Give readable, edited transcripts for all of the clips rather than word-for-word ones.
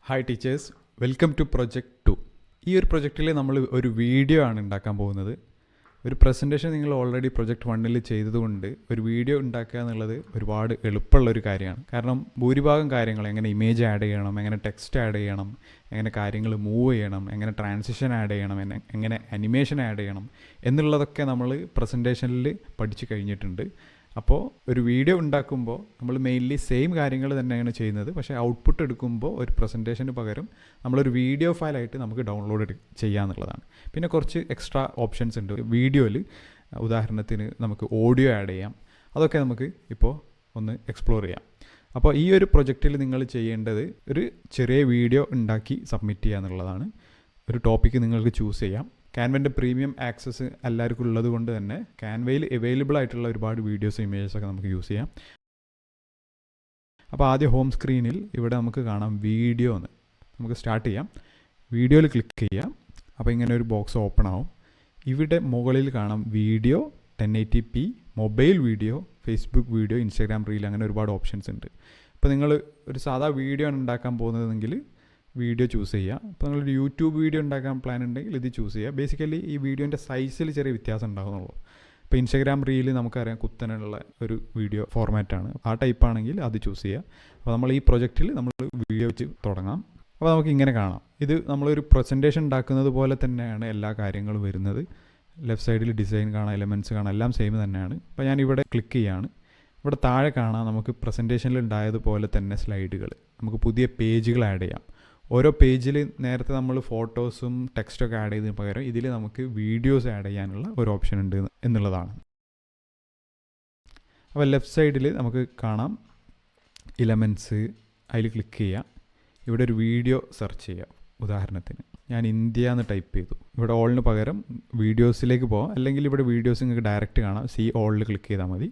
Hi teachers, welcome to project 2. ഈ ഒരു പ്രൊജക്റ്റിൽ നമ്മൾ ഒരു വീഡിയോ ആണ് ഉണ്ടാക്കാൻ പോകുന്നത്. ഒരു പ്രസൻറ്റേഷൻ നിങ്ങൾ ഓൾറെഡി പ്രൊജക്റ്റ് 1-ൽ ചെയ്തതുകൊണ്ട് ഒരു വീഡിയോ ഉണ്ടാക്കുക എന്നുള്ളത് ഒരുപാട് എളുപ്പമുള്ളൊരു കാര്യമാണ്. കാരണം ഭൂരിഭാഗം കാര്യങ്ങൾ എങ്ങനെ ഇമേജ് ആഡ് ചെയ്യണം, എങ്ങനെ ടെക്സ്റ്റ് ആഡ് ചെയ്യണം, എങ്ങനെ കാര്യങ്ങൾ മൂവ് ചെയ്യണം, എങ്ങനെ ട്രാൻസിഷൻ ആഡ് ചെയ്യണം, എങ്ങനെ അനിമേഷൻ ആഡ് ചെയ്യണം എന്നുള്ളതൊക്കെ നമ്മൾ പ്രസൻറ്റേഷനിൽ പഠിച്ചു കഴിഞ്ഞിട്ടുണ്ട്. അപ്പോൾ ഒരു വീഡിയോ ഉണ്ടാക്കുമ്പോൾ നമ്മൾ മെയിൻലി സെയിം കാര്യങ്ങൾ തന്നെയാണ് ചെയ്യുന്നത്. പക്ഷേ ഔട്ട്പുട്ട് എടുക്കുമ്പോൾ ഒരു പ്രസൻറ്റേഷന് പകരം നമ്മളൊരു വീഡിയോ ഫയലായിട്ട് നമുക്ക് ഡൗൺലോഡ് ചെയ്യാമെന്നുള്ളതാണ്. പിന്നെ കുറച്ച് എക്സ്ട്രാ ഓപ്ഷൻസ് ഉണ്ട് വീഡിയോയിൽ. ഉദാഹരണത്തിന് നമുക്ക് ഓഡിയോ ആഡ് ചെയ്യാം. അതൊക്കെ നമുക്ക് ഇപ്പോൾ ഒന്ന് എക്സ്പ്ലോർ ചെയ്യാം. അപ്പോൾ ഈ ഒരു പ്രൊജക്റ്റിൽ നിങ്ങൾ ചെയ്യേണ്ടത് ഒരു ചെറിയ വീഡിയോ ഉണ്ടാക്കി സബ്മിറ്റ് ചെയ്യുക എന്നുള്ളതാണ്. ഒരു ടോപ്പിക്ക് നിങ്ങൾക്ക് ചൂസ് ചെയ്യാം. ക്യാൻവൻ്റെ പ്രീമിയം ആക്സസ് എല്ലാവർക്കും ഉള്ളത് കൊണ്ട് തന്നെ ക്യാൻവയിൽ അവൈലബിൾ ആയിട്ടുള്ള ഒരുപാട് വീഡിയോസ് ഇമേജസൊക്കെ നമുക്ക് യൂസ് ചെയ്യാം. അപ്പോൾ ആദ്യം ഹോം സ്ക്രീനിൽ ഇവിടെ നമുക്ക് കാണാം വീഡിയോ എന്ന്. നമുക്ക് സ്റ്റാർട്ട് ചെയ്യാം. വീഡിയോയിൽ ക്ലിക്ക് ചെയ്യാം. അപ്പോൾ ഇങ്ങനെ ഒരു ബോക്സ് ഓപ്പൺ ആവും. ഇവിടെ മുകളിൽ കാണാം video, 1080p, mobile video, Facebook video, Instagram reel, അങ്ങനെ ഒരുപാട് ഓപ്ഷൻസ് ഉണ്ട്. ഇപ്പോൾ നിങ്ങൾ ഒരു സാധാ വീഡിയോ ആണ് ഉണ്ടാക്കാൻ പോകുന്നതെങ്കിൽ വീഡിയോ ചൂസ് ചെയ്യുക. അപ്പോൾ നിങ്ങളൊരു യൂട്യൂബ് വീഡിയോ ഉണ്ടാക്കാൻ പ്ലാൻ ഉണ്ടെങ്കിൽ ഇത് ചൂസ് ചെയ്യുക. ബേസിക്കലി ഈ വീഡിയോൻ്റെ സൈസിൽ ചെറിയ വ്യത്യാസം ഉണ്ടാകുന്നുള്ളൂ. ഇപ്പോൾ ഇൻസ്റ്റാഗ്രാം റീൽ നമുക്കറിയാം കുത്തനുള്ള ഒരു വീഡിയോ ഫോർമാറ്റാണ്. ആ ടൈപ്പാണെങ്കിൽ അത് ചൂസ് ചെയ്യുക. അപ്പോൾ നമ്മൾ ഈ പ്രൊജക്റ്റിൽ നമ്മൾ വീഡിയോ വെച്ച് തുടങ്ങാം. അപ്പോൾ നമുക്ക് ഇങ്ങനെ കാണാം. ഇത് നമ്മളൊരു പ്രസൻറ്റേഷൻ ഉണ്ടാക്കുന്നത് പോലെ തന്നെയാണ് എല്ലാ കാര്യങ്ങളും വരുന്നത്. ലെഫ്റ്റ് സൈഡിൽ ഡിസൈൻ കാണാം, എലമെൻറ്റ്സ് കാണാം, എല്ലാം സെയിം തന്നെയാണ്. അപ്പോൾ ഞാൻ ഇവിടെ ക്ലിക്ക് ചെയ്യുകയാണ്. ഇവിടെ താഴെ കാണാം നമുക്ക് പ്രസൻറ്റേഷനിൽ ഉണ്ടായതുപോലെ തന്നെ സ്ലൈഡുകൾ. നമുക്ക് പുതിയ പേജുകൾ ആഡ് ചെയ്യാം. ഓരോ പേജിൽ നേരത്തെ നമ്മൾ ഫോട്ടോസും ടെക്സ്റ്റൊക്കെ ആഡ് ചെയ്തതിന് പകരം ഇതിൽ നമുക്ക് വീഡിയോസ് ആഡ് ചെയ്യാനുള്ള ഒരു ഓപ്ഷൻ ഉണ്ട് എന്നുള്ളതാണ്. അപ്പോൾ ലെഫ്റ്റ് സൈഡിൽ നമുക്ക് കാണാം എലമെൻറ്റ്സ്. അതിൽ ക്ലിക്ക് ചെയ്യുക. ഇവിടെ ഒരു വീഡിയോ സെർച്ച് ചെയ്യുക. ഉദാഹരണത്തിന് ഞാൻ ഇന്ത്യ എന്ന് ടൈപ്പ് ചെയ്തു. ഇവിടെ ഓളിന് പകരം വീഡിയോസിലേക്ക് പോകാം. അല്ലെങ്കിൽ ഇവിടെ വീഡിയോസ് നിങ്ങൾക്ക് ഡയറക്റ്റ് കാണാം. സി ഓളിൽ ക്ലിക്ക് ചെയ്താൽ മതി.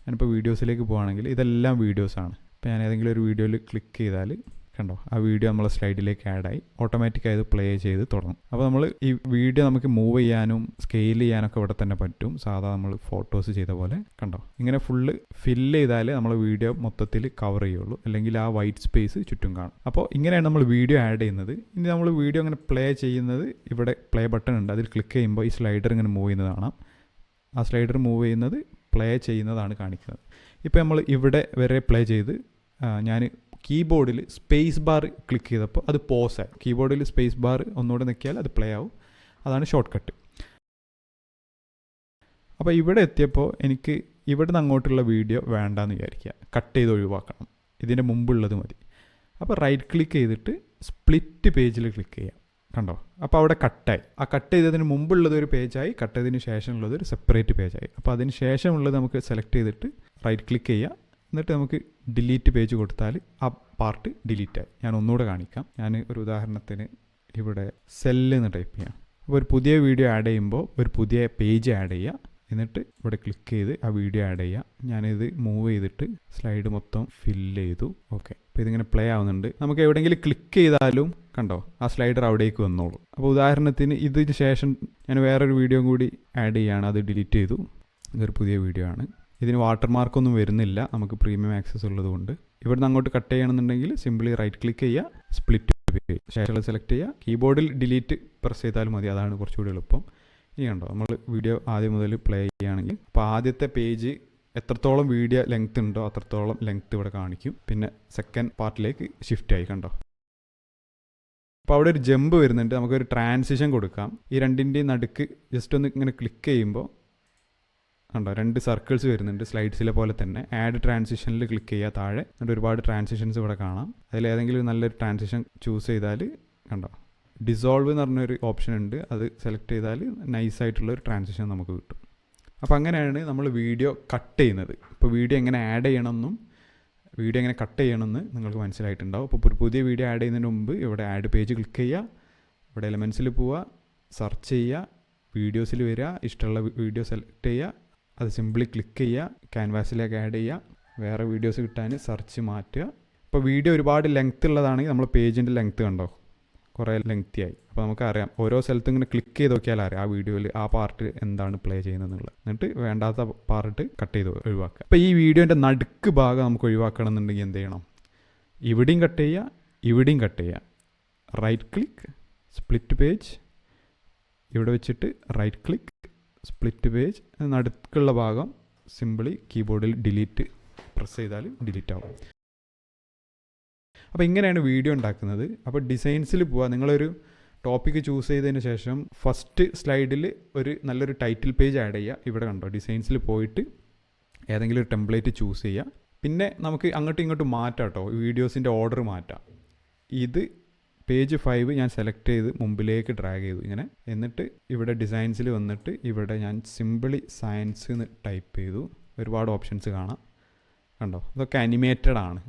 ഞാനിപ്പോൾ വീഡിയോസിലേക്ക് പോകുകയാണെങ്കിൽ ഇതെല്ലാം വീഡിയോസാണ്. ഇപ്പോൾ ഞാൻ ഏതെങ്കിലും ഒരു വീഡിയോയിൽ ക്ലിക്ക് ചെയ്താൽ കണ്ടോ, ആ വീഡിയോ നമ്മളെ സ്ലൈഡിലേക്ക് ആഡായി ഓട്ടോമാറ്റിക്കായി അത് പ്ലേ ചെയ്ത് തുടങ്ങും. അപ്പോൾ നമ്മൾ ഈ വീഡിയോ നമുക്ക് മൂവ് ചെയ്യാനും സ്കെയിൽ ചെയ്യാനൊക്കെ ഇവിടെ തന്നെ പറ്റും, സാധാ നമ്മൾ ഫോട്ടോസ് ചെയ്ത പോലെ. കണ്ടോ, ഇങ്ങനെ ഫുള്ള് ഫില്ല് ചെയ്താലേ നമ്മൾ വീഡിയോ മൊത്തത്തിൽ കവർ ചെയ്യുള്ളൂ, അല്ലെങ്കിൽ ആ വൈറ്റ് സ്പേസ് ചുറ്റും കാണും. അപ്പോൾ ഇങ്ങനെയാണ് നമ്മൾ വീഡിയോ ആഡ് ചെയ്യുന്നത്. ഇനി നമ്മൾ വീഡിയോ അങ്ങനെ പ്ലേ ചെയ്യുന്നത്, ഇവിടെ പ്ലേ ബട്ടൺ ഉണ്ട്, അതിൽ ക്ലിക്ക് ചെയ്യുമ്പോൾ ഈ സ്ലൈഡർ ഇങ്ങനെ മൂവ് ചെയ്യുന്നത് കാണാം. ആ സ്ലൈഡർ മൂവ് ചെയ്യുന്നത് പ്ലേ ചെയ്യുന്നതാണ് കാണിക്കുന്നത്. ഇപ്പോൾ നമ്മൾ ഇവിടെ വരെ പ്ലേ ചെയ്ത് ഞാൻ കീബോർഡിൽ സ്പേസ് ബാർ ക്ലിക്ക് ചെയ്തപ്പോൾ അത് പോസായി. കീബോർഡിൽ സ്പേസ് ബാർ ഒന്നുകൂടെ നിൽക്കിയാൽ അത് പ്ലേ ആവും. അതാണ് ഷോർട്ട് കട്ട്. അപ്പോൾ ഇവിടെ എത്തിയപ്പോൾ എനിക്ക് ഇവിടെ നിന്ന് അങ്ങോട്ടുള്ള വീഡിയോ വേണ്ടാന്ന് വിചാരിക്കുക, കട്ട് ചെയ്ത് ഒഴിവാക്കണം. ഇതിൻ്റെ മുമ്പുള്ളത് മതി. അപ്പോൾ റൈറ്റ് ക്ലിക്ക് ചെയ്തിട്ട് സ്പ്ലിറ്റ് പേജിൽ ക്ലിക്ക് ചെയ്യാം. കണ്ടോ, അപ്പോൾ അവിടെ കട്ടായി. ആ കട്ട് ചെയ്തതിന് മുമ്പുള്ളത് ഒരു പേജായി, കട്ട് ചെയ്തതിന് ശേഷമുള്ളത് ഒരു സെപ്പറേറ്റ് പേജായി. അപ്പോൾ അതിന് ശേഷമുള്ളത് നമുക്ക് സെലക്ട് ചെയ്തിട്ട് റൈറ്റ് ക്ലിക്ക് ചെയ്യുക. എന്നിട്ട് നമുക്ക് ഡിലീറ്റ് പേജ് കൊടുത്താൽ ആ പാർട്ട് ഡിലീറ്റായി. ഞാൻ ഒന്നുകൂടെ കാണിക്കാം. ഞാൻ ഒരു ഉദാഹരണത്തിന് ഇവിടെ സെല്ല് എന്ന് ടൈപ്പ് ചെയ്യാം. അപ്പോൾ ഒരു പുതിയ വീഡിയോ ആഡ് ചെയ്യുമ്പോൾ ഒരു പുതിയ പേജ് ആഡ് ചെയ്യുക. എന്നിട്ട് ഇവിടെ ക്ലിക്ക് ചെയ്ത് ആ വീഡിയോ ആഡ് ചെയ്യുക. ഞാനിത് മൂവ് ചെയ്തിട്ട് സ്ലൈഡ് മൊത്തം ഫില്ല് ചെയ്തു. ഓക്കെ, അപ്പോൾ ഇതിങ്ങനെ പ്ലേ ആവുന്നുണ്ട്. നമുക്ക് എവിടെയെങ്കിലും ക്ലിക്ക് ചെയ്താലും കണ്ടോ ആ സ്ലൈഡർ അവിടേക്ക് വന്നോളൂ. അപ്പോൾ ഉദാഹരണത്തിന് ഇതിന് ശേഷം ഞാൻ വേറൊരു വീഡിയോ കൂടി ആഡ് ചെയ്യുകയാണ്. അത് ഡിലീറ്റ് ചെയ്തു. ഇതൊരു പുതിയ വീഡിയോ ആണ്. ഇതിന് വാട്ടർമാർക്കൊന്നും വരുന്നില്ല, നമുക്ക് പ്രീമിയം ആക്സസ് ഉള്ളതുകൊണ്ട്. ഇവിടുന്ന് അങ്ങോട്ട് കട്ട് ചെയ്യണമെന്നുണ്ടെങ്കിൽ സിംപിളി റൈറ്റ് ക്ലിക്ക് ചെയ്യുക, സ്പ്ലിറ്റ് പേജ് ശേഷം സെലക്ട് ചെയ്യുക. കീബോർഡിൽ ഡിലീറ്റ് പ്രസ് ചെയ്താലും മതി, അതാണ് കുറച്ചുകൂടി എളുപ്പം. ഇനി കണ്ടോ, നമ്മൾ വീഡിയോ ആദ്യം മുതൽ പ്ലേ ചെയ്യുകയാണെങ്കിൽ അപ്പോൾ ആദ്യത്തെ പേജ് എത്രത്തോളം വീഡിയോ ലെങ്ത് ഉണ്ടോ അത്രത്തോളം ലെങ്ത് ഇവിടെ കാണിക്കും. പിന്നെ സെക്കൻഡ് പാർട്ടിലേക്ക് ഷിഫ്റ്റ് ആയി. കണ്ടോ, അപ്പോൾ അവിടെ ഒരു ജമ്പ് വരുന്നുണ്ട്. നമുക്കൊരു ട്രാൻസിഷൻ കൊടുക്കാം. ഈ രണ്ടിൻ്റെയും നടുക്ക് ജസ്റ്റ് ഒന്ന് ഇങ്ങനെ ക്ലിക്ക് ചെയ്യുമ്പോൾ കണ്ടോ രണ്ട് സർക്കിൾസ് വരുന്നുണ്ട്, സ്ലൈഡ്സിലെ പോലെ തന്നെ. ആഡ് ട്രാൻസിഷനിൽ ക്ലിക്ക് ചെയ്യുക താഴെ. എന്നിട്ട് ഒരുപാട് ട്രാൻസിഷൻസ് ഇവിടെ കാണാം. അതിലേതെങ്കിലും നല്ലൊരു ട്രാൻസിഷൻ ചൂസ് ചെയ്താൽ കണ്ടോ ഡിസോൾവ് എന്ന് പറഞ്ഞൊരു ഓപ്ഷൻ ഉണ്ട്, അത് സെലക്ട് ചെയ്താൽ നൈസായിട്ടുള്ളൊരു ട്രാൻസിഷൻ നമുക്ക് കിട്ടും. അപ്പോൾ അങ്ങനെയാണ് നമ്മൾ വീഡിയോ കട്ട് ചെയ്യുന്നത്. ഇപ്പോൾ വീഡിയോ എങ്ങനെ ആഡ് ചെയ്യണമെന്നും വീഡിയോ എങ്ങനെ കട്ട് ചെയ്യണമെന്ന് നിങ്ങൾക്ക് മനസ്സിലായിട്ടുണ്ടാവും. അപ്പോൾ ഒരു പുതിയ വീഡിയോ ആഡ് ചെയ്യുന്നതിന് മുമ്പ് ഇവിടെ ആഡ് പേജ് ക്ലിക്ക് ചെയ്യുക, ഇവിടെ എലമെൻറ്റ്സിൽ പോവുക, സെർച്ച് ചെയ്യുക, വീഡിയോസിൽ വരിക, ഇഷ്ടമുള്ള വീഡിയോ സെലക്ട് ചെയ്യുക, അത് സിംപിളി ക്ലിക്ക് ചെയ്യുക, ക്യാൻവാസിലേക്ക് ആഡ് ചെയ്യുക, വേറെ വീഡിയോസ് കിട്ടാൻ സെർച്ച് മാറ്റുക. ഇപ്പോൾ വീഡിയോ ഒരുപാട് ലെങ്ത് ഉള്ളതാണെങ്കിൽ നമ്മൾ പേജിൻ്റെ ലെങ്ത്ത് കണ്ടോ കുറേ ലെങ്തി ആയി. അപ്പോൾ നമുക്കറിയാം ഓരോ സ്ഥലത്തും ഇങ്ങനെ ക്ലിക്ക് ചെയ്ത് നോക്കിയാൽ അറിയാം ആ വീഡിയോയിൽ ആ പാർട്ട് എന്താണ് പ്ലേ ചെയ്യുന്നതെന്നുള്ളത്. എന്നിട്ട് വേണ്ടാത്ത പാർട്ട് കട്ട് ചെയ്ത് ഒഴിവാക്കുക. അപ്പോൾ ഈ വീഡിയോൻ്റെ നടുക്ക് ഭാഗം നമുക്ക് ഒഴിവാക്കണം എന്നുണ്ടെങ്കിൽ എന്ത് ചെയ്യണം, ഇവിടെയും കട്ട് ചെയ്യുക, ഇവിടെയും കട്ട് ചെയ്യുക. റൈറ്റ് ക്ലിക്ക് സ്പ്ലിറ്റ് പേജ്, ഇവിടെ വെച്ചിട്ട് റൈറ്റ് ക്ലിക്ക് സ്പ്ലിറ്റ് പേജ്, നടുക്കുള്ള ഭാഗം സിമ്പിളി കീബോർഡിൽ ഡിലീറ്റ് പ്രസ് ചെയ്താൽ ഡിലീറ്റ് ആവും. അപ്പോൾ ഇങ്ങനെയാണ് വീഡിയോ ഉണ്ടാക്കുന്നത്. അപ്പോൾ ഡിസൈൻസിൽ പോവുക. നിങ്ങളൊരു ടോപ്പിക്ക് ചൂസ് ചെയ്തതിന് ശേഷം ഫസ്റ്റ് സ്ലൈഡിൽ നല്ലൊരു ടൈറ്റിൽ പേജ് ആഡ് ചെയ്യുക. ഇവിടെ കണ്ടോ, ഡിസൈൻസിൽ പോയിട്ട് ഏതെങ്കിലും ഒരു ടെംപ്ലേറ്റ് ചൂസ് ചെയ്യുക. പിന്നെ നമുക്ക് അങ്ങോട്ടും ഇങ്ങോട്ടും മാറ്റാം കേട്ടോ, വീഡിയോസിൻ്റെ ഓർഡർ മാറ്റാം. ഇത് പേജ് 5 ഞാൻ സെലക്ട് ചെയ്ത് മുമ്പിലേക്ക് ഡ്രാഗ് ചെയ്തു ഇങ്ങനെ. എന്നിട്ട് ഇവിടെ ഡിസൈൻസിൽ വന്നിട്ട് ഇവിടെ ഞാൻ സിമ്പിളി സയൻസ് എന്ന് ടൈപ്പ് ചെയ്തു. ഒരുപാട് ഓപ്ഷൻസ് കാണാം കണ്ടോ. ഇതൊക്കെ അനിമേറ്റഡ് ആണ്,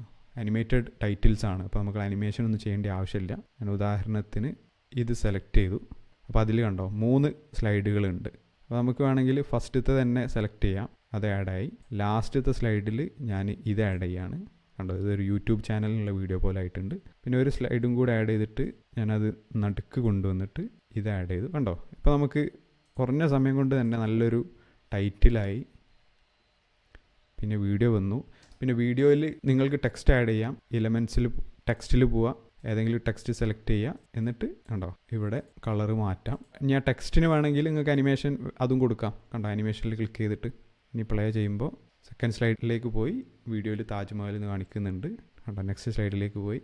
അനിമേറ്റഡ് ടൈറ്റിൽസ് ആണ്. അപ്പോൾ നമുക്ക് അനിമേഷൻ ഒന്നും ചെയ്യേണ്ട ആവശ്യമില്ല. ഞാൻ ഉദാഹരണത്തിന് ഇത് സെലക്ട് ചെയ്തു. അപ്പോൾ അതിൽ കണ്ടോ 3 സ്ലൈഡുകളുണ്ട്. അപ്പോൾ നമുക്ക് വേണമെങ്കിൽ ഫസ്റ്റത്തെ തന്നെ സെലക്ട് ചെയ്യാം, അത് ആഡായി. ലാസ്റ്റത്തെ സ്ലൈഡിൽ ഞാൻ ഇത് ആഡ് ചെയ്യാണ് കണ്ടോ. ഇതൊരു യൂട്യൂബ് ചാനലിലുള്ള വീഡിയോ പോലെ ആയിട്ടുണ്ട്. പിന്നെ ഒരു സ്ലൈഡും കൂടെ ആഡ് ചെയ്തിട്ട് ഞാനത് നടുക്ക് കൊണ്ടുവന്നിട്ട് ഇത് ആഡ് ചെയ്തു കണ്ടോ. ഇപ്പോൾ നമുക്ക് കുറഞ്ഞ സമയം കൊണ്ട് തന്നെ നല്ലൊരു ടൈറ്റിലായി. പിന്നെ വീഡിയോ വന്നു. പിന്നെ വീഡിയോയിൽ നിങ്ങൾക്ക് ടെക്സ്റ്റ് ആഡ് ചെയ്യാം. എലമെൻറ്റ്സിൽ ടെക്സ്റ്റിൽ പോവുക, ഏതെങ്കിലും ടെക്സ്റ്റ് സെലക്ട് ചെയ്യുക, എന്നിട്ട് കണ്ടോ ഇവിടെ കളറ് മാറ്റാം. ഇനി ആ ടെക്സ്റ്റിന് വേണമെങ്കിൽ നിങ്ങൾക്ക് അനിമേഷൻ അതും കൊടുക്കാം കണ്ടോ. അനിമേഷനിൽ ക്ലിക്ക് ചെയ്തിട്ട് ഇനി പ്ലേ ചെയ്യുമ്പോൾ സെക്കൻഡ് സ്ലൈഡിലേക്ക് പോയി, വീഡിയോയിൽ താജ്മഹൽ എന്ന് കാണിക്കുന്നുണ്ട് കണ്ടോ. നെക്സ്റ്റ് സ്ലൈഡിലേക്ക് പോയി.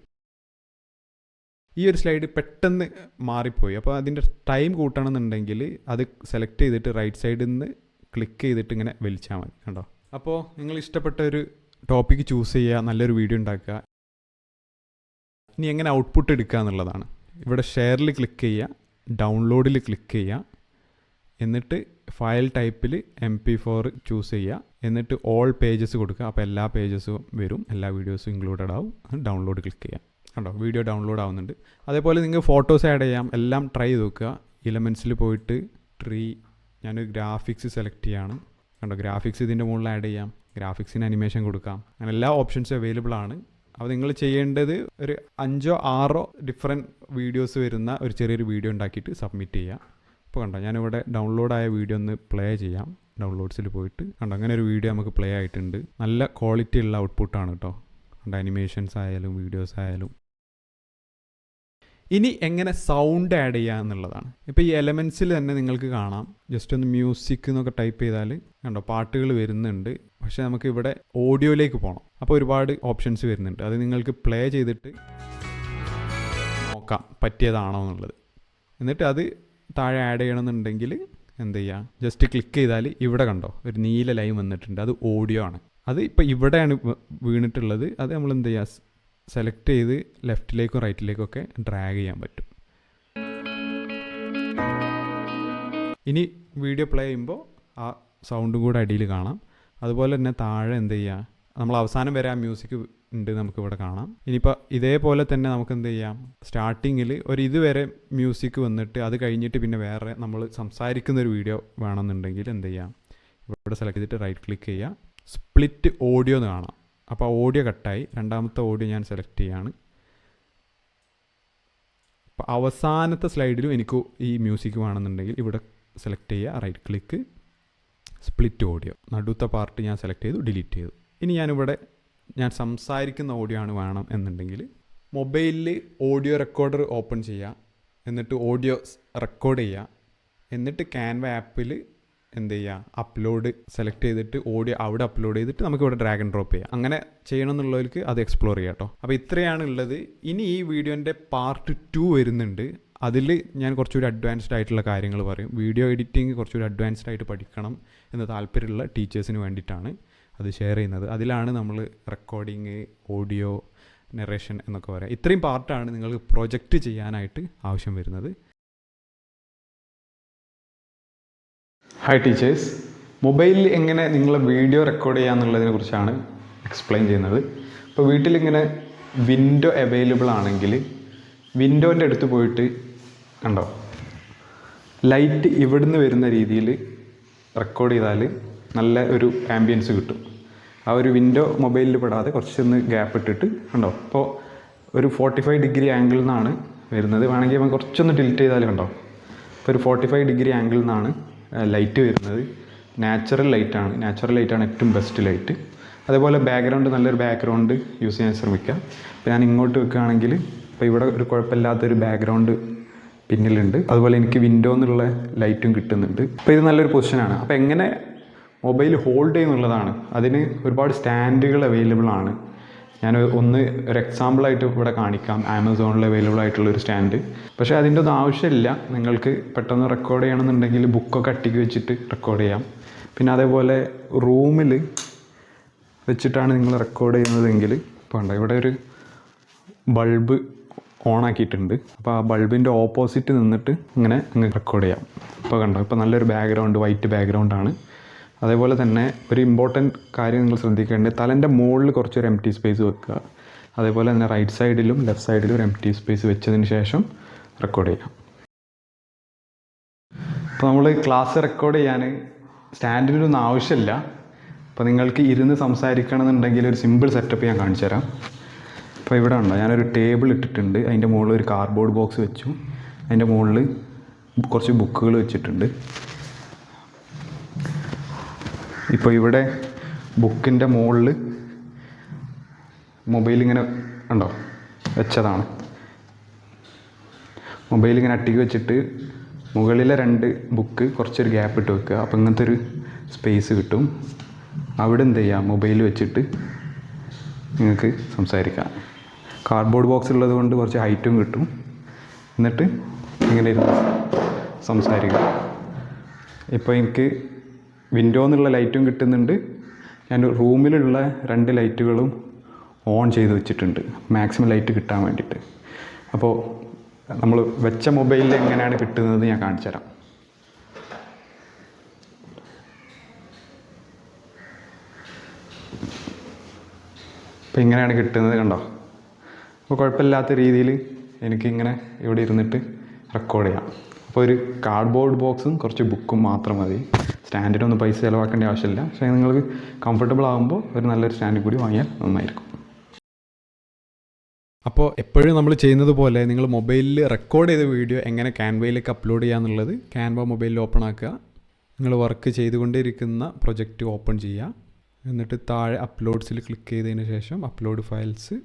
ഈ ഒരു സ്ലൈഡ് പെട്ടെന്ന് മാറിപ്പോയി. അപ്പോൾ അതിൻ്റെ ടൈം കൂട്ടണമെന്നുണ്ടെങ്കിൽ അത് സെലക്ട് ചെയ്തിട്ട് റൈറ്റ് സൈഡിൽ നിന്ന് ക്ലിക്ക് ചെയ്തിട്ട് ഇങ്ങനെ വലിച്ചാൽ മതി കണ്ടോ. അപ്പോൾ നിങ്ങൾ ഇഷ്ടപ്പെട്ട ഒരു ടോപ്പിക്ക് ചൂസ് ചെയ്യുക, നല്ലൊരു വീഡിയോ ഉണ്ടാക്കുക. ഇനി എങ്ങനെ ഔട്ട്പുട്ട് എടുക്കുക എന്നുള്ളതാണ്. ഇവിടെ ഷെയറിൽ ക്ലിക്ക് ചെയ്യുക, ഡൗൺലോഡിൽ ക്ലിക്ക് ചെയ്യുക, എന്നിട്ട് ഫയൽ ടൈപ്പിൽ MP4 ചൂസ് ചെയ്യുക, എന്നിട്ട് ഓൾ പേജസ് കൊടുക്കുക. അപ്പോൾ എല്ലാ പേജസും വരും, എല്ലാ വീഡിയോസും ഇൻക്ലൂഡഡ് ആവും. ഡൗൺലോഡ് ക്ലിക്ക് ചെയ്യുക കണ്ടോ, വീഡിയോ ഡൗൺലോഡ് ആവുന്നുണ്ട്. അതേപോലെ നിങ്ങൾക്ക് ഫോട്ടോസ് ആഡ് ചെയ്യാം. എല്ലാം ട്രൈ ചെയ്ത് നോക്കുക. എലമെൻറ്റ്സിൽ പോയിട്ട് ട്രീ, ഞാനൊരു ഗ്രാഫിക്സ് സെലക്ട് ചെയ്യാണ് കണ്ടോ. ഗ്രാഫിക്സ് ഇതിൻ്റെ മുകളിൽ ആഡ് ചെയ്യാം, ഗ്രാഫിക്സിന് അനിമേഷൻ കൊടുക്കാം. അങ്ങനെ എല്ലാ ഓപ്ഷൻസും അവൈലബിൾ ആണ്. അപ്പോൾ നിങ്ങൾ ചെയ്യേണ്ടത് ഒരു 5-6 ഡിഫറെൻറ്റ് വീഡിയോസ് വരുന്ന ഒരു ചെറിയൊരു വീഡിയോ ഉണ്ടാക്കിയിട്ട് സബ്മിറ്റ് ചെയ്യുക. ഇപ്പോൾ കണ്ടോ, ഞാനിവിടെ ഡൗൺലോഡായ വീഡിയോ ഒന്ന് പ്ലേ ചെയ്യാം. ഡൗൺലോഡ്സിൽ പോയിട്ട് കണ്ടോ, അങ്ങനെ ഒരു വീഡിയോ നമുക്ക് പ്ലേ ആയിട്ടുണ്ട്. നല്ല ക്വാളിറ്റി ഉള്ള ഔട്ട്പുട്ടാണ് കേട്ടോ കണ്ടോ, അനിമേഷൻസ് ആയാലും വീഡിയോസ് ആയാലും. ഇനി എങ്ങനെ സൗണ്ട് ആഡ് ചെയ്യുക എന്നുള്ളതാണ്. ഇപ്പോൾ ഈ എലമെൻറ്റ്സിൽ തന്നെ നിങ്ങൾക്ക് കാണാം, ജസ്റ്റ് ഒന്ന് മ്യൂസിക് എന്നൊക്കെ ടൈപ്പ് ചെയ്താൽ കണ്ടോ പാട്ടുകൾ വരുന്നുണ്ട്. പക്ഷേ നമുക്ക് ഇവിടെ ഓഡിയോയിലേക്ക് പോകണം. അപ്പോൾ ഒരുപാട് ഓപ്ഷൻസ് വരുന്നുണ്ട്. അത് നിങ്ങൾക്ക് പ്ലേ ചെയ്തിട്ട് നോക്കാം പറ്റിയതാണോ എന്നുള്ളത്. എന്നിട്ട് അത് താഴെ ആഡ് ചെയ്യണമെന്നുണ്ടെങ്കിൽ എന്ത് ചെയ്യുക, ജസ്റ്റ് ക്ലിക്ക് ചെയ്താൽ ഇവിടെ കണ്ടോ ഒരു നീല ലൈൻ വന്നിട്ടുണ്ട്. അത് ഓഡിയോ ആണ്. അത് ഇപ്പോൾ ഇവിടെയാണ് വീണിട്ടുള്ളത്. അത് നമ്മൾ എന്ത് ചെയ്യുക, സെലക്ട് ചെയ്ത് ലെഫ്റ്റിലേക്കും റൈറ്റിലേക്കും ഒക്കെ ഡ്രാഗ് ചെയ്യാൻ പറ്റും. ഇനി വീഡിയോ പ്ലേ ചെയ്യുമ്പോൾ ആ സൗണ്ടും കൂടെ അടിയിൽ കാണാം. അതുപോലെ തന്നെ താഴെ എന്ത് ചെയ്യുക, നമ്മൾ അവസാനം വരെ ആ മ്യൂസിക് ഉണ്ട് നമുക്കിവിടെ കാണാം. ഇനിയിപ്പോൾ ഇതേപോലെ തന്നെ നമുക്ക് എന്ത് ചെയ്യാം, സ്റ്റാർട്ടിങ്ങിൽ ഇതുവരെ മ്യൂസിക് വന്നിട്ട് അത് കഴിഞ്ഞിട്ട് പിന്നെ വേറെ നമ്മൾ സംസാരിക്കുന്നൊരു വീഡിയോ വേണമെന്നുണ്ടെങ്കിൽ എന്ത് ചെയ്യാം, ഇവിടെ സെലക്ട് ചെയ്തിട്ട് റൈറ്റ് ക്ലിക്ക് ചെയ്യുക, സ്പ്ലിറ്റ് ഓഡിയോ എന്ന് കാണാം. അപ്പോൾ ഓഡിയോ കട്ടായി. രണ്ടാമത്തെ ഓഡിയോ ഞാൻ സെലക്ട് ചെയ്യാണ്. അപ്പോൾ അവസാനത്തെ സ്ലൈഡിലും എനിക്ക് ഈ മ്യൂസിക് വേണമെന്നുണ്ടെങ്കിൽ ഇവിടെ സെലക്ട് ചെയ്യുക, റൈറ്റ് ക്ലിക്ക്, സ്പ്ലിറ്റ് ഓഡിയോ. നടുത്ത പാർട്ട് ഞാൻ സെലക്ട് ചെയ്തു, ഡിലീറ്റ് ചെയ്തു. ഇനി ഞാനിവിടെ ഞാൻ സംസാരിക്കുന്ന ഓഡിയോ ആണ് വേണം എന്നുണ്ടെങ്കിൽ മൊബൈലിൽ ഓഡിയോ റെക്കോർഡർ ഓപ്പൺ ചെയ്യുക, എന്നിട്ട് ഓഡിയോ റെക്കോർഡ് ചെയ്യുക, എന്നിട്ട് ക്യാൻവ ആപ്പിൽ എന്ത് ചെയ്യുക, അപ്ലോഡ് സെലക്ട് ചെയ്തിട്ട് ഓഡിയോ അവിടെ അപ്ലോഡ് ചെയ്തിട്ട് നമുക്കിവിടെ ഡ്രാഗ് ആൻഡ് ഡ്രോപ്പ് ചെയ്യാം. അങ്ങനെ ചെയ്യണമെന്നുള്ളവർക്ക് അത് എക്സ്പ്ലോർ ചെയ്യാം കേട്ടോ. അപ്പോൾ ഇത്രയാണ് ഉള്ളത്. ഇനി ഈ വീഡിയോൻ്റെ പാർട്ട് 2 വരുന്നുണ്ട്. അതിൽ ഞാൻ കുറച്ചുകൂടി അഡ്വാൻസ്ഡ് ആയിട്ടുള്ള കാര്യങ്ങൾ പറയും. വീഡിയോ എഡിറ്റിംഗ് കുറച്ചുകൂടി അഡ്വാൻസ്ഡ് ആയിട്ട് പഠിക്കണം എന്ന് താല്പര്യമുള്ള ടീച്ചേഴ്സിന് വേണ്ടിയിട്ടാണ് അത് ഷെയർ ചെയ്യുന്നത്. അതിലാണ് നമ്മൾ റെക്കോർഡിങ്, ഓഡിയോ, നറേഷൻ എന്നൊക്കെ പറയാം. ഇത്രയും പാർട്ടാണ് നിങ്ങൾക്ക് പ്രൊജക്റ്റ് ചെയ്യാനായിട്ട് ആവശ്യം വരുന്നത്. ഹായ് ടീച്ചേഴ്സ്, മൊബൈലിൽ എങ്ങനെ നിങ്ങളെ വീഡിയോ റെക്കോർഡ് ചെയ്യാന്നുള്ളതിനെ കുറിച്ചാണ് എക്സ്പ്ലെയിൻ ചെയ്യുന്നത്. ഇപ്പോൾ വീട്ടിലിങ്ങനെ വിൻഡോ അവൈലബിൾ ആണെങ്കിൽ വിൻഡോൻ്റെ അടുത്ത് പോയിട്ട് കണ്ടോ ലൈറ്റ് ഇവിടുന്ന് വരുന്ന രീതിയിൽ റെക്കോർഡ് ചെയ്താൽ നല്ല ഒരു ആംബിയൻസ് കിട്ടും. ആ ഒരു വിൻഡോ മൊബൈലിൽ പെടാതെ കുറച്ചൊന്ന് ഗ്യാപ്പ് ഇട്ടിട്ട് കണ്ടോ, ഇപ്പോൾ ഒരു 45 ഡിഗ്രി ആംഗിളിൽ നിന്നാണ് വരുന്നത്. വേണമെങ്കിൽ നമ്മൾ കുറച്ചൊന്ന് ടിൽറ്റ് ചെയ്താൽ കണ്ടോ, ഇപ്പോൾ ഒരു 45 ഡിഗ്രി ആംഗിളിൽ നിന്നാണ് ലൈറ്റ് വരുന്നത്. നാച്ചുറൽ ലൈറ്റാണ് ഏറ്റവും ബെസ്റ്റ് ലൈറ്റ്. അതേപോലെ ബാക്ക്ഗ്രൗണ്ട്, നല്ലൊരു ബാക്ക്ഗ്രൗണ്ട് യൂസ് ചെയ്യാൻ ശ്രമിക്കുക. ഇപ്പോൾ ഞാൻ ഇങ്ങോട്ട് വെക്കുകയാണെങ്കിൽ അപ്പോൾ ഇവിടെ ഒരു കുഴപ്പമില്ലാത്തൊരു ബാക്ക്ഗ്രൗണ്ട് പിന്നിലുണ്ട്. അതുപോലെ എനിക്ക് വിൻഡോ എന്നുള്ള ലൈറ്റും കിട്ടുന്നുണ്ട്. അപ്പോൾ ഇത് നല്ലൊരു പൊസിഷനാണ്. അപ്പോൾ എങ്ങനെ മൊബൈൽ ഹോൾഡ് ചെയ്യുന്നുള്ളതാണ്. അതിന് ഒരുപാട് സ്റ്റാൻഡുകൾ അവൈലബിൾ ആണ്. ഞാൻ ഒരു എക്സാമ്പിളായിട്ട് ഇവിടെ കാണിക്കാം. ആമസോണിൽ അവൈലബിൾ ആയിട്ടുള്ളൊരു സ്റ്റാൻഡ്. പക്ഷേ അതിൻ്റെ ഒന്നും ആവശ്യമില്ല. നിങ്ങൾക്ക് പെട്ടെന്ന് റെക്കോർഡ് ചെയ്യണമെന്നുണ്ടെങ്കിൽ ബുക്കൊക്കെ അട്ടിക്ക് വെച്ചിട്ട് റെക്കോർഡ് ചെയ്യാം. പിന്നെ അതേപോലെ റൂമിൽ വെച്ചിട്ടാണ് നിങ്ങൾ റെക്കോർഡ് ചെയ്യുന്നതെങ്കിൽ ഇപ്പോൾ ഉണ്ട് ഇവിടെ ഒരു ബൾബ് ഓണാക്കിയിട്ടുണ്ട്. അപ്പോൾ ആ ബൾബിൻ്റെ ഓപ്പോസിറ്റ് നിന്നിട്ട് ഇങ്ങനെ അങ്ങ് റെക്കോർഡ് ചെയ്യാം. ഇപ്പോൾ കണ്ടോ, ഇപ്പോൾ നല്ലൊരു ബാക്ക്ഗ്രൗണ്ട്, വൈറ്റ് ബാക്ക്ഗ്രൗണ്ടാണ്. അതേപോലെ തന്നെ ഒരു ഇമ്പോർട്ടൻറ്റ് കാര്യം നിങ്ങൾ ശ്രദ്ധിക്കേണ്ടത്, തലേൻ്റെ മുകളിൽ കുറച്ചൊരു എംപ്റ്റി സ്പേസ് വെക്കുക. അതേപോലെ തന്നെ റൈറ്റ് സൈഡിലും ലെഫ്റ്റ് സൈഡിലും ഒരു എംപ്റ്റി സ്പേസ് വെച്ചതിന് ശേഷം റെക്കോർഡ് ചെയ്യാം. അപ്പോൾ നമ്മൾ ക്ലാസ് റെക്കോർഡ് ചെയ്യാൻ സ്റ്റാൻഡിനൊന്നും ആവശ്യമില്ല. അപ്പോൾ നിങ്ങൾക്ക് ഇരുന്ന് സംസാരിക്കണമെന്നുണ്ടെങ്കിൽ ഒരു സിമ്പിൾ സെറ്റപ്പ് ഞാൻ കാണിച്ചു തരാം. അപ്പോൾ ഇവിടെ ഉണ്ടോ, ഞാനൊരു ടേബിൾ ഇട്ടിട്ടുണ്ട്. അതിൻ്റെ മുകളിൽ ഒരു കാർഡ്ബോർഡ് ബോക്സ് വെച്ചു. അതിൻ്റെ മുകളിൽ കുറച്ച് ബുക്കുകൾ വെച്ചിട്ടുണ്ട്. ഇപ്പോൾ ഇവിടെ ബുക്കിൻ്റെ മുകളിൽ മൊബൈലിങ്ങനെ ഉണ്ടോ വെച്ചതാണ്. മൊബൈലിങ്ങനെ അട്ടിക്ക് വെച്ചിട്ട് മുകളിലെ 2 ബുക്ക് കുറച്ചൊരു ഗ്യാപ്പ് ഇട്ട് വെക്കുക. അപ്പോൾ ഇങ്ങനത്തെ ഒരു സ്പേസ് കിട്ടും. അവിടെ എന്ത് ചെയ്യുക, മൊബൈൽ വെച്ചിട്ട് നിങ്ങൾക്ക് സംസാരിക്കാം. കാർഡ്ബോർഡ് ബോക്സ് ഉള്ളത് കൊണ്ട് കുറച്ച് ഹൈറ്റും കിട്ടും. എന്നിട്ട് ഇങ്ങനെ ഇരുന്ന് സംസാരിക്കുക. ഇപ്പോൾ എനിക്ക് വിൻഡോ എന്നുള്ള ലൈറ്റും കിട്ടുന്നുണ്ട്. ഞാൻ റൂമിലുള്ള 2 ലൈറ്റുകളും ഓൺ ചെയ്ത് വെച്ചിട്ടുണ്ട്, മാക്സിമം ലൈറ്റ് കിട്ടാൻ വേണ്ടിയിട്ട്. അപ്പോൾ നമ്മൾ വെച്ച മൊബൈലിൽ എങ്ങനെയാണ് കിട്ടുന്നത് ഞാൻ കാണിച്ചു തരാം. അപ്പോൾ ഇങ്ങനെയാണ് കിട്ടുന്നത്, കണ്ടോ. അപ്പോൾ കുഴപ്പമില്ലാത്ത രീതിയിൽ എനിക്കിങ്ങനെ ഇവിടെ ഇരുന്നിട്ട് റെക്കോർഡ് ചെയ്യാം. അപ്പോൾ ഒരു കാർഡ്ബോർഡ് ബോക്സും കുറച്ച് ബുക്കും മാത്രം മതി. സ്റ്റാൻഡിനൊന്നും പൈസ ചിലവാക്കേണ്ട ആവശ്യമില്ല. പക്ഷേ നിങ്ങൾക്ക് കംഫർട്ടബിൾ ആകുമ്പോൾ ഒരു നല്ലൊരു സ്റ്റാൻഡ് കൂടി വാങ്ങിയാൽ നന്നായിരിക്കും. അപ്പോൾ എപ്പോഴും നമ്മൾ ചെയ്യുന്നത് പോലെ നിങ്ങൾ മൊബൈലിൽ റെക്കോർഡ് ചെയ്ത വീഡിയോ എങ്ങനെ ക്യാൻവയിലേക്ക് അപ്ലോഡ് ചെയ്യുക എന്നുള്ളത് ക്യാൻവ മൊബൈലിൽ ഓപ്പൺ ആക്കുക. നിങ്ങൾ വർക്ക് ചെയ്തുകൊണ്ടിരിക്കുന്ന പ്രൊജക്റ്റ് ഓപ്പൺ ചെയ്യുക. എന്നിട്ട് താഴെ അപ്ലോഡ്സിൽ ക്ലിക്ക് ചെയ്തതിന് ശേഷം അപ്ലോഡ് ഫയൽസ്,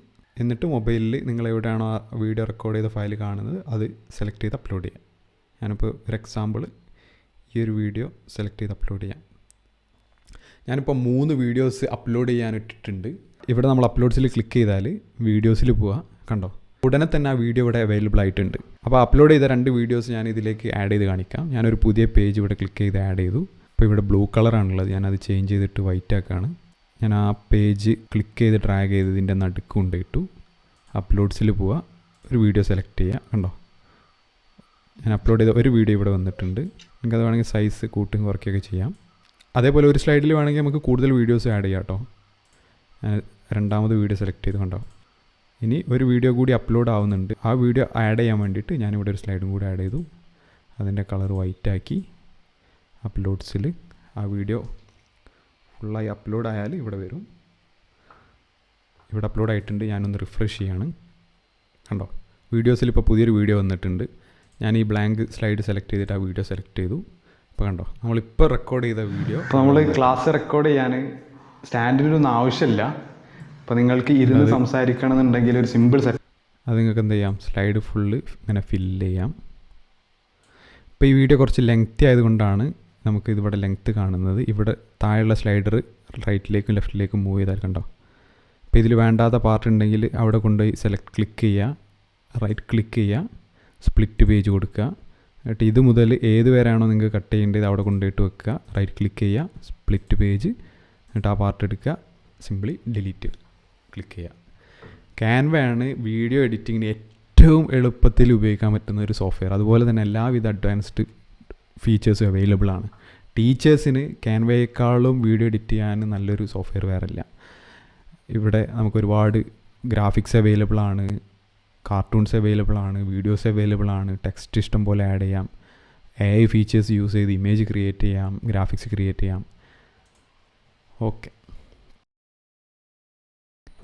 എന്നിട്ട് മൊബൈലിൽ നിങ്ങൾ എവിടെയാണോ ആ വീഡിയോ റെക്കോർഡ് ചെയ്ത ഫയൽ കാണുന്നത് അത് സെലക്ട് ചെയ്ത് അപ്ലോഡ് ചെയ്യാം. ഞാനിപ്പോൾ ഒരു എക്സാമ്പിൾ ഈ ഒരു വീഡിയോ സെലക്ട് ചെയ്ത് അപ്ലോഡ് ചെയ്യാം. ഞാനിപ്പോൾ 3 വീഡിയോസ് അപ്ലോഡ് ചെയ്യാൻ ഇട്ടിട്ടുണ്ട്. ഇവിടെ നമ്മൾ അപ്ലോഡ്സിൽ ക്ലിക്ക് ചെയ്താൽ വീഡിയോസിൽ പോവുക, കണ്ടോ. ഉടനെ തന്നെ ആ വീഡിയോ ഇവിടെ അവൈലബിൾ ആയിട്ടുണ്ട്. അപ്പോൾ അപ്ലോഡ് ചെയ്ത 2 വീഡിയോസ് ഞാൻ ഇതിലേക്ക് ആഡ് ചെയ്ത് കാണിക്കാം. ഞാനൊരു പുതിയ പേജ് ഇവിടെ ക്ലിക്ക് ചെയ്ത് ആഡ് ചെയ്തു. അപ്പോൾ ഇവിടെ ബ്ലൂ കളറാണുള്ളത്, ഞാനത് ചേഞ്ച് ചെയ്തിട്ട് വൈറ്റ് ആക്കാണ്. ഞാൻ ആ പേജ് ക്ലിക്ക് ചെയ്ത് ഡ്രാഗ് ചെയ്ത് ഇതിൻ്റെ നടുക്ക് കൊണ്ടിട്ടു. അപ്ലോഡ്സിൽ പോവുക, ഒരു വീഡിയോ സെലക്ട് ചെയ്യുക, കണ്ടോ. ഞാൻ അപ്ലോഡ് ചെയ്ത ഒരു വീഡിയോ ഇവിടെ വന്നിട്ടുണ്ട്. നിങ്ങൾക്കത് വേണമെങ്കിൽ സൈസ് കൂട്ടും കുറയ്ക്കുകയൊക്കെ ചെയ്യാം. അതേപോലെ ഒരു സ്ലൈഡിൽ വേണമെങ്കിൽ നമുക്ക് കൂടുതൽ വീഡിയോസ് ആഡ് ചെയ്യാം കേട്ടോ. ഞാൻ 2ാമത് വീഡിയോ സെലക്ട് ചെയ്ത്, കണ്ടോ. ഇനി ഒരു വീഡിയോ കൂടി അപ്ലോഡ് ആവുന്നുണ്ട്. ആ വീഡിയോ ആഡ് ചെയ്യാൻ വേണ്ടിയിട്ട് ഞാനിവിടെ ഒരു സ്ലൈഡും കൂടി ആഡ് ചെയ്തു. അതിൻ്റെ കളർ വൈറ്റ് ആക്കി അപ്ലോഡ്സിൽ ആ വീഡിയോ ഫുള്ളായി അപ്ലോഡ് ആയാൽ ഇവിടെ വരും. ഇവിടെ അപ്ലോഡ് ആയിട്ടുണ്ട്. ഞാനൊന്ന് റിഫ്രഷ് ചെയ്യാണ്, കണ്ടോ. വീഡിയോസിൽ ഇപ്പോൾ പുതിയൊരു വീഡിയോ വന്നിട്ടുണ്ട്. ഞാൻ ഈ ബ്ലാങ്ക് സ്ലൈഡ് സെലക്ട് ചെയ്തിട്ട് ആ വീഡിയോ സെലക്ട് ചെയ്തു. ഇപ്പോൾ കണ്ടോ, നമ്മളിപ്പോൾ റെക്കോർഡ് ചെയ്ത വീഡിയോ. അപ്പോൾ നമ്മൾ ക്ലാസ് റെക്കോർഡ് ചെയ്യാൻ സ്റ്റാൻഡിനൊന്നും ആവശ്യമില്ല. അപ്പോൾ നിങ്ങൾക്ക് ഇരുന്ന് സംസാരിക്കണമെന്നുണ്ടെങ്കിൽ ഒരു സിമ്പിൾ സെറ്റ്, അത് നിങ്ങൾക്ക് എന്ത് ചെയ്യാം, സ്ലൈഡ് ഫുള്ള് ഇങ്ങനെ ഫില്ല് ചെയ്യാം. ഇപ്പോൾ ഈ വീഡിയോ കുറച്ച് ലെങ്തി ആയതുകൊണ്ടാണ് നമുക്ക് ഇതിവിടെ ലെങ്ത്ത് കാണുന്നത്. ഇവിടെ താഴെയുള്ള സ്ലൈഡർ റൈറ്റിലേക്കും ലെഫ്റ്റിലേക്കും മൂവ് ചെയ്താൽ കണ്ടോ. അപ്പോൾ ഇതിൽ വേണ്ടാത്ത പാർട്ട് ഉണ്ടെങ്കിൽ അവിടെ കൊണ്ടുപോയി ക്ലിക്ക് ചെയ്യുക, റൈറ്റ് ക്ലിക്ക് ചെയ്യുക, സ്പ്ലിറ്റ് പേജ് കൊടുക്കുക. എന്നിട്ട് ഇത് മുതൽ ഏത് വരെയാണോ നിങ്ങൾക്ക് കട്ട് ചെയ്യേണ്ടത് അവിടെ കൊണ്ടുപോയിട്ട് വെക്കുക, റൈറ്റ് ക്ലിക്ക് ചെയ്യുക, സ്പ്ലിറ്റ് പേജ്, എന്നിട്ട് ആ പാർട്ട് എടുക്കുക, സിംപ്ലി ഡിലീറ്റ് ക്ലിക്ക് ചെയ്യുക. ക്യാൻവയാണ് വീഡിയോ എഡിറ്റിങ്ങിന് ഏറ്റവും എളുപ്പത്തിൽ ഉപയോഗിക്കാൻ പറ്റുന്ന ഒരു സോഫ്റ്റ്വെയർ. അതുപോലെ തന്നെ എല്ലാവിധ അഡ്വാൻസ്ഡ് ഫീച്ചേഴ്സും അവൈലബിൾ ആണ്. ടീച്ചേഴ്സിന് ക്യാൻവയേക്കാളും വീഡിയോ എഡിറ്റ് ചെയ്യാൻ നല്ലൊരു സോഫ്റ്റ്വെയർ വേറില്ല. ഇവിടെ നമുക്ക് ഒരുപാട് ഗ്രാഫിക്സ് അവൈലബിൾ ആണ്, കാർട്ടൂൺസ് അവൈലബിൾ ആണ്, വീഡിയോസ് അവൈലബിൾ ആണ്, ടെക്സ്റ്റ് ഇഷ്ടം പോലെ ആഡ് ചെയ്യാം, AI ഫീച്ചേഴ്സ് യൂസ് ചെയ്ത് ഇമേജ് ക്രിയേറ്റ് ചെയ്യാം, ഗ്രാഫിക്സ് ക്രിയേറ്റ് ചെയ്യാം. ഓക്കെ,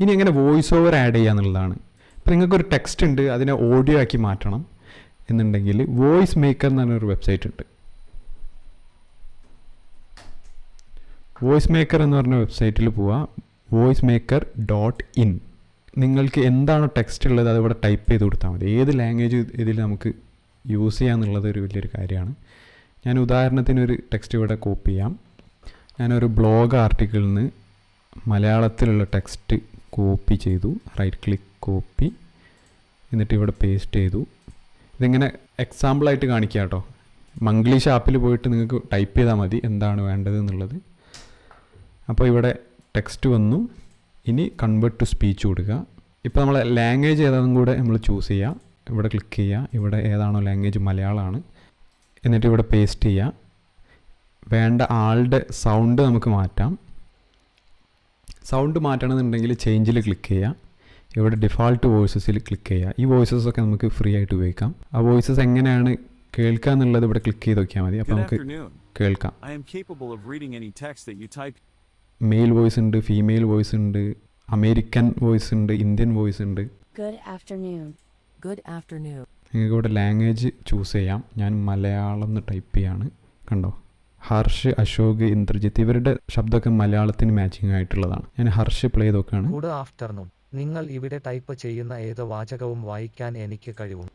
ഇനി എങ്ങനെ വോയിസ് ഓവർ ആഡ് ചെയ്യുക എന്നുള്ളതാണ്. ഇപ്പോൾ നിങ്ങൾക്കൊരു ടെക്സ്റ്റ് ഉണ്ട്, അതിനെ ഓഡിയോ ആക്കി മാറ്റണം എന്നുണ്ടെങ്കിൽ വോയിസ് മേക്കർ എന്ന് പറഞ്ഞൊരു വെബ്സൈറ്റ് ഉണ്ട്. വോയിസ് മേക്കർ എന്ന് പറഞ്ഞ വെബ്സൈറ്റിൽ പോവുക, voicemaker.in നിങ്ങൾക്ക് എന്താണോ ടെക്സ്റ്റ് ഉള്ളത് അതിവിടെ ടൈപ്പ് ചെയ്ത് കൊടുത്താൽ മതി. ഏത് ലാംഗ്വേജ് ഇതിൽ നമുക്ക് യൂസ് ചെയ്യാമെന്നുള്ളത് ഒരു വലിയൊരു കാര്യമാണ്. ഞാൻ ഉദാഹരണത്തിനൊരു ടെക്സ്റ്റ് ഇവിടെ കോപ്പി ചെയ്യാം. ഞാനൊരു ബ്ലോഗ് ആർട്ടിക്കിളിൽ നിന്ന് മലയാളത്തിലുള്ള ടെക്സ്റ്റ് കോപ്പി ചെയ്തു. റൈറ്റ് ക്ലിക്ക് കോപ്പി, എന്നിട്ട് ഇവിടെ പേസ്റ്റ് ചെയ്തു. ഇതിങ്ങനെ എക്സാമ്പിളായിട്ട് കാണിക്കുക കേട്ടോ. മംഗ്ലീഷ് ആപ്പിൽ പോയിട്ട് നിങ്ങൾക്ക് ടൈപ്പ് ചെയ്താൽ മതി എന്താണ് വേണ്ടത് എന്നുള്ളത്. അപ്പോൾ ഇവിടെ ടെക്സ്റ്റ് വന്നു. ഇനി കൺവേർട്ട് ടു സ്പീച്ച് കൊടുക്കുക. ഇപ്പോൾ നമ്മളെ ലാംഗ്വേജ് ഏതാണെന്നും കൂടെ നമ്മൾ ചൂസ് ചെയ്യുക. ഇവിടെ ക്ലിക്ക് ചെയ്യുക. ഇവിടെ ഏതാണോ ലാംഗ്വേജ് മലയാളമാണ്. എന്നിട്ട് ഇവിടെ പേസ്റ്റ് ചെയ്യുക. വേണ്ട ആളുടെ സൗണ്ട് നമുക്ക് മാറ്റാം. സൗണ്ട് മാറ്റണമെന്നുണ്ടെങ്കിൽ ചേഞ്ചിൽ ക്ലിക്ക് ചെയ്യുക. ഇവിടെ ഡിഫാൾട്ട് വോയിസസിൽ ക്ലിക്ക് ചെയ്യുക. ഈ വോയിസസൊക്കെ നമുക്ക് ഫ്രീ ആയിട്ട് ഉപയോഗിക്കാം. ആ വോയിസസ് എങ്ങനെയാണ് കേൾക്കുക എന്നുള്ളത് ഇവിടെ ക്ലിക്ക് ചെയ്ത് നോക്കിയാൽ മതി. അപ്പോൾ നമുക്ക് കേൾക്കാം. മെയിൽ വോയിസ് ഉണ്ട്, ഫീമെയിൽ വോയിസ് ഉണ്ട്, അമേരിക്കൻ വോയിസ് ഉണ്ട്, ഇന്ത്യൻ വോയിസ് ഉണ്ട്. നിങ്ങൾക്ക് ഇവിടെ ലാംഗ്വേജ് ചൂസ് ചെയ്യാം. ഞാൻ മലയാളം എന്ന് ടൈപ്പ് ചെയ്യാണ്. കണ്ടോ, ഹർഷ്, അശോക്, ഇന്ദ്രജിത്ത് ഇവരുടെ ശബ്ദമൊക്കെ മലയാളത്തിന് മാച്ചിങ് ആയിട്ടുള്ളതാണ്. ഞാൻ ഹർഷ് പ്ലേ ചെയ്ത് നോക്കുകയാണ്. Good afternoon. നിങ്ങൾ ഇവിടെ ടൈപ്പ് ചെയ്യുന്ന ഏത് വാചകവും വായിക്കാൻ എനിക്ക് കഴിവും.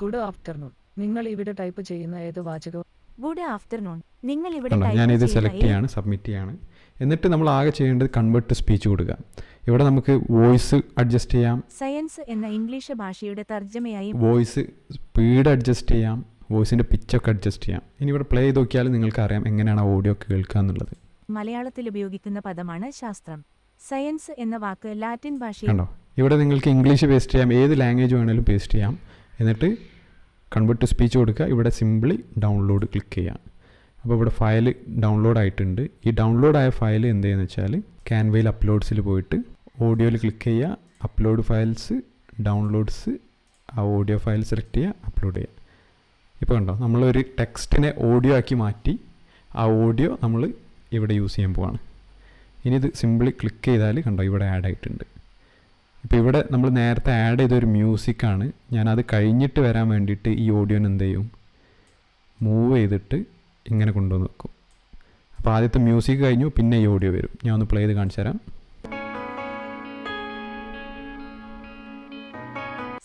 Good afternoon. നിങ്ങൾ ഇവിടെ ടൈപ്പ് ചെയ്യുന്ന ഏത് വാചകവും. Good afternoon. നിങ്ങൾ ഇവിടെ ഞാനിത് സെലക്ട് ചെയ്യാണ്, സബ്മിറ്റ് ചെയ്യാണ്. എന്നിട്ട് നമ്മൾ ആകെ ചെയ്യേണ്ടത് കൺവേർട്ട് ടു സ്പീച്ച് കൊടുക്കുക. ഇവിടെ നമുക്ക് വോയിസ് അഡ്ജസ്റ്റ് ചെയ്യാം. സയൻസ് എന്ന ഇംഗ്ലീഷ് ഭാഷയുടെ തർജ്ജമയായി വോയിസ് സ്പീഡ് അഡ്ജസ്റ്റ് ചെയ്യാം. വോയിസിൻ്റെ പിച്ചൊക്കെ അഡ്ജസ്റ്റ് ചെയ്യാം. ഇനി ഇവിടെ പ്ലേ ചെയ്ത് നോക്കിയാൽ നിങ്ങൾക്ക് അറിയാം എങ്ങനെയാണ് ഓഡിയോ കേൾക്കുക എന്നുള്ളത്. മലയാളത്തിൽ ഉപയോഗിക്കുന്ന പദമാണ് ശാസ്ത്രം. സയൻസ് എന്ന വാക്ക് ലാറ്റിൻ ഭാഷയിൽ. കണ്ടോ, ഇവിടെ നിങ്ങൾക്ക് ഇംഗ്ലീഷ് പേസ്റ്റ് ചെയ്യാം, ഏത് ലാംഗ്വേജ് വേണമെങ്കിലും പേസ്റ്റ് ചെയ്യാം. എന്നിട്ട് കൺവേർട്ട് ടു സ്പീച്ച് കൊടുക്കുക. ഇവിടെ സിംപിളി ഡൗൺലോഡ് ക്ലിക്ക് ചെയ്യാം. അപ്പോൾ ഇവിടെ ഫയൽ ഡൗൺലോഡ് ആയിട്ടുണ്ട്. ഈ ഡൗൺലോഡ് ആയ ഫയൽ എന്ത് ചെയ്യുന്നത് വെച്ചാൽ ക്യാൻവയിൽ അപ്ലോഡ്സിൽ പോയിട്ട് ഓഡിയോയിൽ ക്ലിക്ക് ചെയ്യുക. അപ്ലോഡ് ഫയൽസ്, ഡൗൺലോഡ്സ്, ആ ഓഡിയോ ഫയൽ സെലക്ട് ചെയ്യുക, അപ്ലോഡ് ചെയ്യുക. ഇപ്പോൾ കണ്ടോ, നമ്മളൊരു ടെക്സ്റ്റിനെ ഓഡിയോ ആക്കി മാറ്റി ആ ഓഡിയോ നമ്മൾ ഇവിടെ യൂസ് ചെയ്യാൻ പോവാണ്. ഇനി ഇത് സിംപിളി ക്ലിക്ക് ചെയ്താൽ കണ്ടോ ഇവിടെ ആഡ് ആയിട്ടുണ്ട്. ഇപ്പോൾ ഇവിടെ നമ്മൾ നേരത്തെ ആഡ് ചെയ്തൊരു മ്യൂസിക്കാണ്. ഞാനത് കഴിഞ്ഞിട്ട് വരാൻ വേണ്ടിയിട്ട് ഈ ഓഡിയോന് എന്ത് ചെയ്യും, മൂവ് ചെയ്തിട്ട് ഇങ്ങനെ കൊണ്ടുവന്ന് വെക്കും. അപ്പോൾ ആദ്യത്തെ മ്യൂസിക് കഴിഞ്ഞു, പിന്നെ ഈ ഓഡിയോ വരും. ഞാൻ ഒന്ന് പ്ലേ ചെയ്ത് കാണിച്ചു തരാം.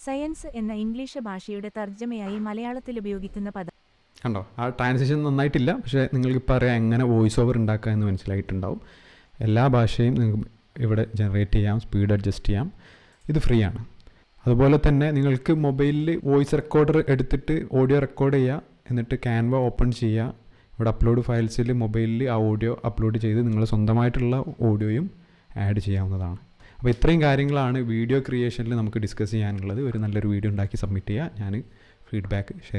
സയൻസ് എന്ന ഇംഗ്ലീഷ് ഭാഷയുടെ തർജ്ജമയായി മലയാളത്തിൽ ഉപയോഗിക്കുന്ന പദം. കണ്ടോ, ആ ട്രാൻസിഷൻ നന്നായിട്ടില്ല, പക്ഷേ നിങ്ങൾക്കിപ്പോൾ അറിയാം എങ്ങനെ വോയിസ് ഓവർ ഉണ്ടാക്കുക എന്ന് മനസ്സിലായിട്ടുണ്ടാവും. എല്ലാ ഭാഷയും നിങ്ങൾക്ക് ഇവിടെ ജനറേറ്റ് ചെയ്യാം, സ്പീഡ് അഡ്ജസ്റ്റ് ചെയ്യാം. ഇത് ഫ്രീ ആണ്. അതുപോലെ തന്നെ നിങ്ങൾക്ക് മൊബൈലിൽ വോയിസ് റെക്കോർഡർ എടുത്തിട്ട് ഓഡിയോ റെക്കോർഡ് ചെയ്യുക. എന്നിട്ട് ക്യാൻവ ഓപ്പൺ ചെയ്യുക. ഇവിടെ അപ്ലോഡ് ഫയൽസിൽ മൊബൈലിൽ ആ ഓഡിയോ അപ്ലോഡ് ചെയ്ത് നിങ്ങൾ സ്വന്തമായിട്ടുള്ള ഓഡിയോയും ആഡ് ചെയ്യാവുന്നതാണ്. അപ്പോൾ ഇത്രയും കാര്യങ്ങളാണ് വീഡിയോ ക്രിയേഷനിൽ നമുക്ക് ഡിസ്കസ് ചെയ്യാനുള്ളത്. ഒരു നല്ലൊരു വീഡിയോ ഉണ്ടാക്കി സബ്മിറ്റ് ചെയ്യുക. ഞാൻ ഫീഡ്ബാക്ക് ഷെയർ